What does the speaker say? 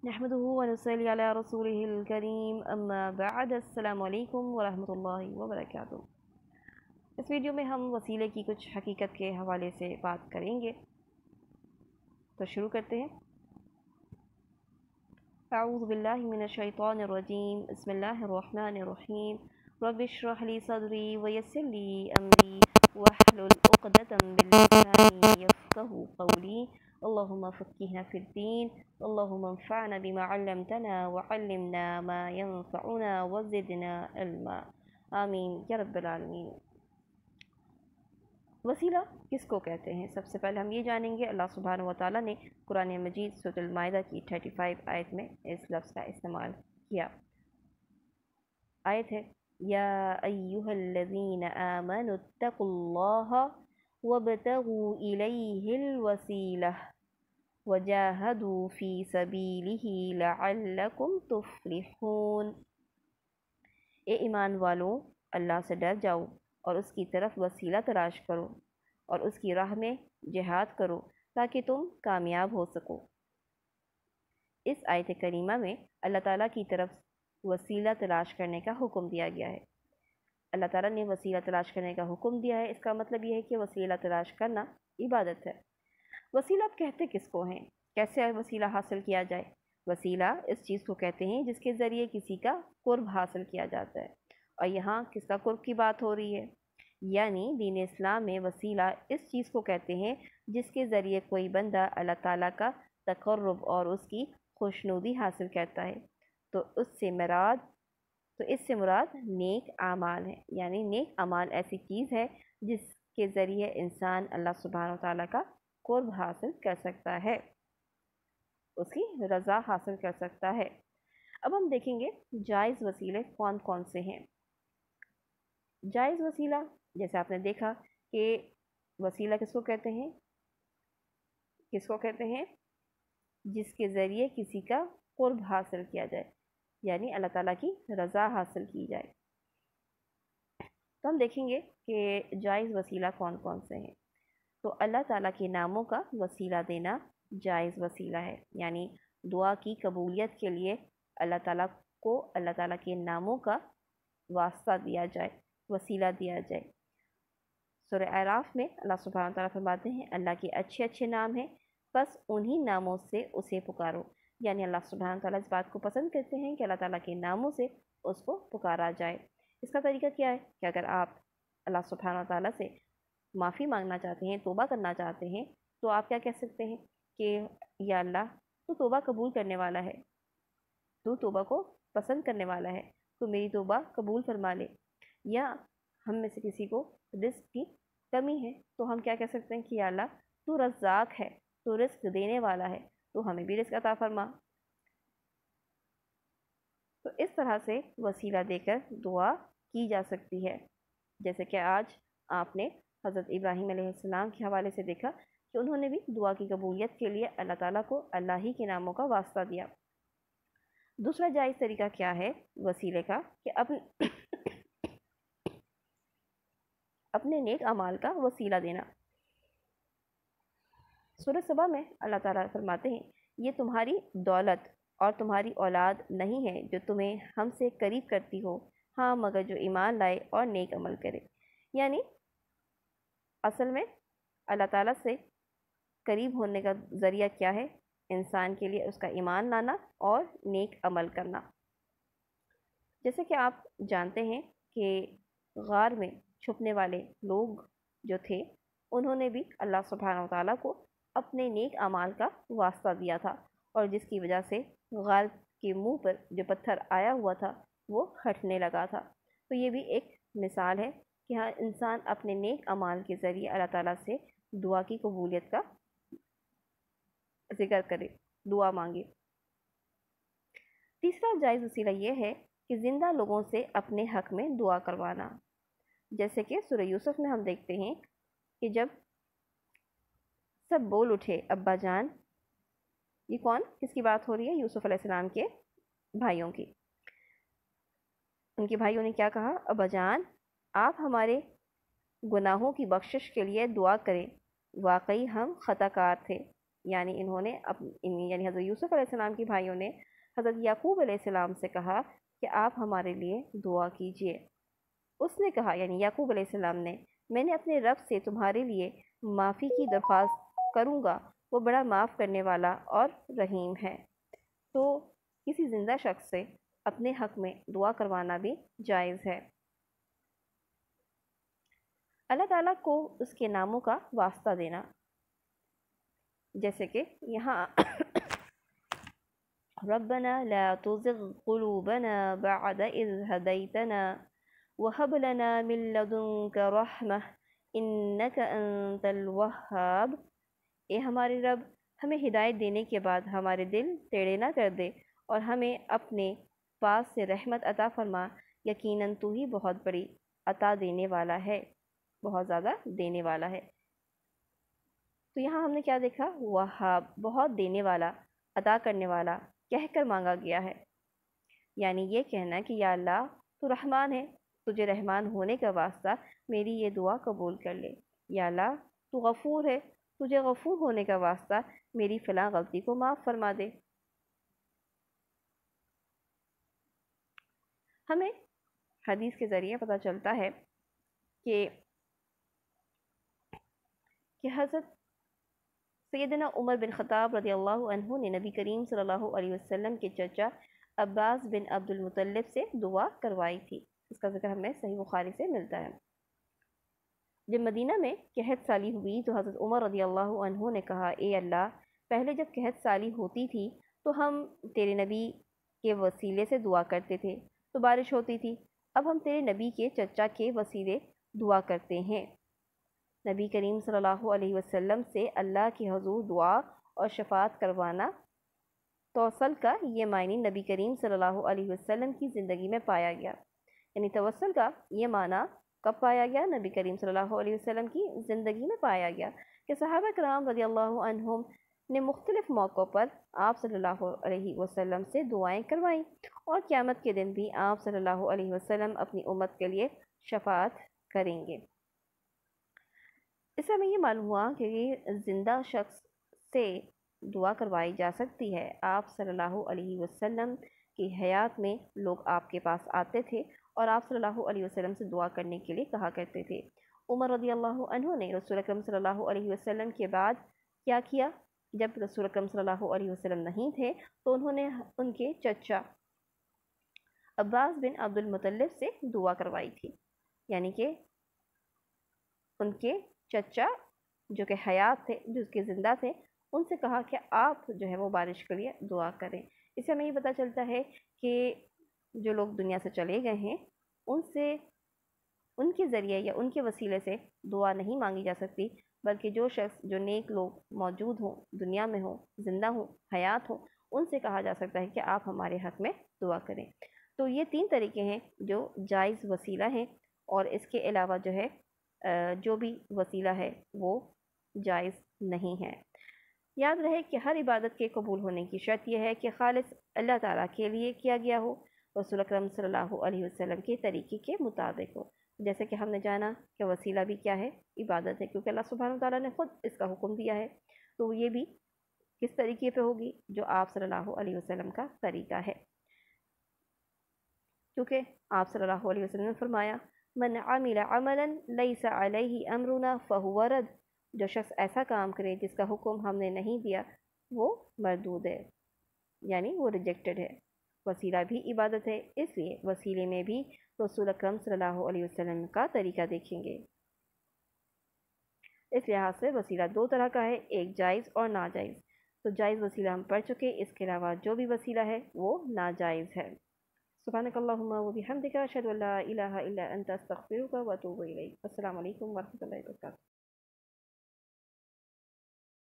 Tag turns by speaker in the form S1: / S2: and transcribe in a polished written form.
S1: नहमदुहु व नसल्ली अला रसूलिहिल करीम अम्मा बाद अस्सलामु अलैकुम व रहमतुल्लाहि व बरकातुहू। इस वीडियो में हम वसीले की कुछ हकीकत के हवाले से बात करेंगे, तो शुरू करते हैं। अऊज़ु बिल्लाहि मिनश शैतानिर रजीम, बिस्मिल्लाहिर रहमानिर रहीम। रब्बिश्रह ली सदरी व यस्सिर ली अमरी वहलुल उक़दतम मिन लिसानी यफ़क़हू क़ौली। अल्लाहुम्मा फ़क़्क़िहना फ़िद्दीन, अल्लाहुम्मा अंफ़अना बिमा अल्लमतना व अल्लिमना मा यंफ़अुना व ज़िदना इल्मा। आमीन या रब्बल आलमीन। वसीला किसको कहते हैं? सबसे पहले हम ये जानेंगे। अल्लाह सुब्हानहु व तआला ने कुरान मजीद सूरह माइदा की 35 आयत में इस लफ्ज़ का इस्तेमाल किया। आयत है, या अय्युहल्लज़ीना आमनुत्तक़ुल्लाह वब्तगू इलैहिल वसीलह वजाहदू फ़ी सबीलिही लअल्लकुम तुफ़्लिहून। ए ईमान वालों, अल्लाह से डर जाओ और उसकी तरफ वसीला तलाश करो और उसकी राह में जिहाद करो ताकि तुम कामयाब हो सको। इस आयत करीमा में अल्लाह ताला की तरफ वसीला तलाश करने का हुक्म दिया गया है। अल्लाह ताला ने वसीला तलाश करने का हुक्म दिया है। इसका मतलब यह है कि वसीला तलाश करना इबादत है। वसीला आप कहते किसको हैं? कैसे वसीला हासिल किया जाए? वसीला इस चीज़ को कहते हैं जिसके ज़रिए किसी का कुर्ब हासिल किया जाता है। और यहाँ किसका कुर्ब की बात हो रही है? यानी दीन इस्लाम में वसीला इस चीज़ को कहते हैं जिसके ज़रिए कोई बंदा अल्लाह ताला का तक़र्रुब और उसकी खुशनुदी हासिल करता है। तो इससे मुराद नेक आमाल है। यानी नेक अमाल ऐसी चीज़ है जिसके ज़रिए इंसान अल्लाह सुब्हानहु व तआला का कुर्ब हासिल कर सकता है, उसकी रज़ा हासिल कर सकता है। अब हम देखेंगे जायज़ वसीले कौन कौन से हैं। जायज़ वसीला, जैसे आपने देखा कि वसीला किसको कहते हैं? जिसके ज़रिए किसी का कुर्ब हासिल किया जाए, यानी अल्लाह ताला की रज़ा हासिल की जाए। तो हम देखेंगे कि जायज़ वसीला कौन कौन से हैं। तो अल्लाह ताला के नामों का वसीला देना जायज़ वसीला है। यानी दुआ की कबूलियत के लिए अल्लाह ताला को अल्लाह ताला के नामों का वास्ता दिया जाए, वसीला दिया जाए। सूरह आराफ में अल्लाह सुब्हानहु व तआला फरमाते हैं, अल्लाह के अच्छे अच्छे नाम हैं, बस उन्हीं नामों से उसे पुकारो। यानी अल्लाह सुब्हानहु व तआला इस बात को पसंद करते हैं कि अल्लाह ताला के नामों से उसको पुकारा जाए। इसका तरीका क्या है कि अगर आप अल्लाह सुब्हानहु व तआला से माफ़ी मांगना चाहते हैं, तौबा करना चाहते हैं, तो आप क्या कह सकते हैं कि या अल्लाह, तू तौबा कबूल करने वाला है, तू तौबा को पसंद करने वाला है, तो मेरी तौबा कबूल फरमा ले। या हम में से किसी को रिस्क की कमी है, तो हम क्या कह सकते हैं कि या अल्लाह, तू रज़्ज़ाक़ है, तू रिस्क देने वाला है, तो हमें भी रिस्क अता फरमा। तो इस तरह से वसीला देकर दुआ की जा सकती है। जैसे कि आज आपने हज़रत इब्राहीम अलैहिस्सलाम के हवाले से देखा कि उन्होंने भी दुआ की कबूलियत के लिए अल्लाह ताला को अल्लाह ही के नामों का वास्ता दिया। दूसरा जायज़ तरीका क्या है वसीले का कि अपने नेक अमाल का वसीला देना। सूरह सबा में अल्लाह ताला फरमाते हैं, ये तुम्हारी दौलत और तुम्हारी औलाद नहीं है जो तुम्हें हमसे करीब करती हो, हाँ मगर जो ईमान लाए और नेक अमल करे। यानी असल में अल्लाह ताला से करीब होने का ज़रिया क्या है? इंसान के लिए उसका ईमान लाना और नेक अमल करना। जैसे कि आप जानते हैं कि गार में छुपने वाले लोग जो थे, उन्होंने भी अल्लाह सुब्हानहु व तआला को अपने नेक अमाल का वास्ता दिया था, और जिसकी वजह से गार के मुंह पर जो पत्थर आया हुआ था वो हटने लगा था। तो ये भी एक मिसाल है कि हाँ, इंसान अपने नेक अमाल के ज़रिए अल्लाह ताला से दुआ की कबूलियत का जिक्र करे, दुआ मांगे। तीसरा जायज़ वसीला ये है कि ज़िंदा लोगों से अपने हक़ में दुआ करवाना। जैसे कि सूरह यूसुफ में हम देखते हैं कि जब सब बोल उठे अब्बा जान, ये कौन, किसकी बात हो रही है? यूसुफ अलैहिस्सलाम के भाइयों की। उनके भाइयों ने क्या कहा? अब्बा जान, आप हमारे गुनाहों की बख्शिश के लिए दुआ करें, वाकई हम ख़ताकार थे। یعنی انہوں نے یعنی حضرت یوسف علیہ السلام کے بھائیوں نے حضرت یعقوب علیہ السلام سے کہا کہ آپ ہمارے لیے دعا کیجئے۔ اس نے کہا، یعنی یعقوب علیہ السلام نے، میں نے اپنے رب سے تمہارے لیے معافی کی درخواست کروں گا، وہ بڑا معاف کرنے والا اور رحیم ہے۔ تو کسی زندہ شخص سے اپنے حق میں دعا کروانا بھی جائز ہے۔ اللہ تعالیٰ کو اس کے ناموں کا واسطہ دینا، جیسے کہ یہاں ربنا لا تزغ قلوبنا بعد اذ هديتنا وهب لنا من لدنك رحمة انك انت الوهاب۔ اے ہمارے رب، ہمیں ہدایت دینے کے بعد ہمارے دل ٹیڑھے نہ کر دے اور ہمیں اپنے پاس سے رحمت عطا فرما، یقیناً تو ہی بہت بڑی عطا دینے والا ہے، بہت زیادہ دینے والا ہے۔ تو یہاں ہم نے کیا دیکھا؟ وہاب، بہت دینے والا، عطا کرنے والا کہہ کر مانگا گیا ہے، یعنی یہ کہنا کہ یا اللہ تو رحمان ہے، تجھے رحمان ہونے کا واسطہ میری یہ دعا قبول کر لے۔ یا اللہ تو غفور ہے، تجھے غفور ہونے کا واسطہ میری فلاں غلطی کو معاف فرما دے۔ ہمیں حدیث کے ذریعے پتہ چلتا ہے کہ حضرت سیدنا عمر بن خطاب رضی اللہ عنہ نے نبی کریم صلی اللہ علیہ وسلم کے چچا عباس بن عبد المطلب سے دعا کروائی تھی۔ اس کا ذکر ہمیں صحیح بخاری سے ملتا ہے۔ جب مدینہ میں قحط سالی ہوئی تو حضرت عمر رضی اللہ عنہ نے کہا، اے اللہ، پہلے جب قحط سالی ہوتی تھی تو ہم تیرے نبی کے وسیلے سے دعا کرتے تھے تو بارش ہوتی تھی، اب ہم تیرے نبی کے چچا کے وسیلے دعا کرتے ہیں۔ نبی کریم صلی اللہ علیہ وسلم سے اللہ کے حضور دعا اور شفاعت کروانا، توسل کا یہ معنی نبی کریم صلی اللہ علیہ وسلم کی زندگی میں پایا گیا۔ یعنی توسل کا یہ معنی کب پایا گیا؟ نبی کریم صلی اللہ علیہ وسلم کی زندگی میں پایا گیا کہ صحابہ کرام رضی اللہ عنہم نے مختلف موقعوں پر آپ صلی اللہ علیہ وسلم سے دعائیں کروائیں، اور قیامت کے دن بھی آپ صلی اللہ علیہ وسلم اپنی امت کے لیے شفاعت کریں گے۔ اس سے ہمیں یہ معلوم ہوا کہ زندہ شخص سے دعا کروائی جا سکتی ہے۔ آپ صلی اللہ علیہ وسلم کی حیات میں لوگ آپ کے پاس آتے تھے اور آپ صلی اللہ علیہ وسلم سے دعا کرنے کے لیے کہا کرتے تھے۔ عمر رضی اللہ عنہ نے رسول اکرم صلی اللہ علیہ وسلم کے بعد کیا کیا؟ جب رسول اکرم صلی اللہ علیہ وسلم نہیں تھے تو انہوں نے ان کے چچا عباس بن عبد المطلب سے دعا کروائی تھی، یعنی کہ ان کے چچا جو کہ حیات تھے، جو کہ زندہ تھے، ان سے کہا کہ آپ جو ہے وہ بارش کے لیے دعا کریں۔ اس سے ہمیں یہ پتہ چلتا ہے کہ جو لوگ دنیا سے چلے گئے ہیں ان سے، ان کے ذریعے یا ان کے وسیلے سے دعا نہیں مانگی جا سکتی، بلکہ جو شخص، جو نیک لوگ موجود ہوں، دنیا میں ہوں، زندہ ہوں، حیات ہوں، ان سے کہا جا سکتا ہے کہ آپ ہمارے حق میں دعا کریں۔ تو یہ تین طریقے ہیں جو جائز وسیلہ ہیں، اور اس کے علاوہ جو ہے جو بھی وسیلہ ہے وہ جائز نہیں ہے۔ یاد رہے کہ ہر عبادت کے قبول ہونے کی شرط یہ ہے کہ خالص اللہ تعالیٰ کے لیے کیا گیا ہو، رسول اکرم صلی اللہ علیہ وسلم کے طریقے کے مطابق ہو۔ جیسے کہ ہم نے جانا کہ وسیلہ بھی کیا ہے؟ عبادت ہے، کیونکہ اللہ سبحانہ وتعالیٰ نے خود اس کا حکم دیا ہے، تو یہ بھی کس طریقے پہ ہوگی؟ جو آپ صلی اللہ علیہ وسلم کا طریقہ ہے، کیونکہ آپ صلی اللہ علیہ وسلم نے فرمایا، من عمل عملا لیس علیہ امرنا فہو رد، جو شخص ایسا کام کرے جس کا حکم ہم نے نہیں دیا وہ مردود ہے، یعنی وہ ریجیکٹڈ ہے۔ وسیلہ بھی عبادت ہے، اس لیے وسیلے میں بھی رسول اکرم صلی اللہ علیہ وسلم کا طریقہ دیکھیں گے۔ اس لحاظ سے وسیلہ دو طرح کا ہے، ایک جائز اور ناجائز۔ تو جائز وسیلہ ہم پڑھ چکے، اس کے علاوہ جو بھی وسیلہ ہے وہ ناجائز ہے۔ سبحانک اللہم و بحمدک، اشہد ان لا الہ الا انت، استغفرک و اتوب الیک۔ السلام علیکم ورحمۃ اللہ وبرکاتہ۔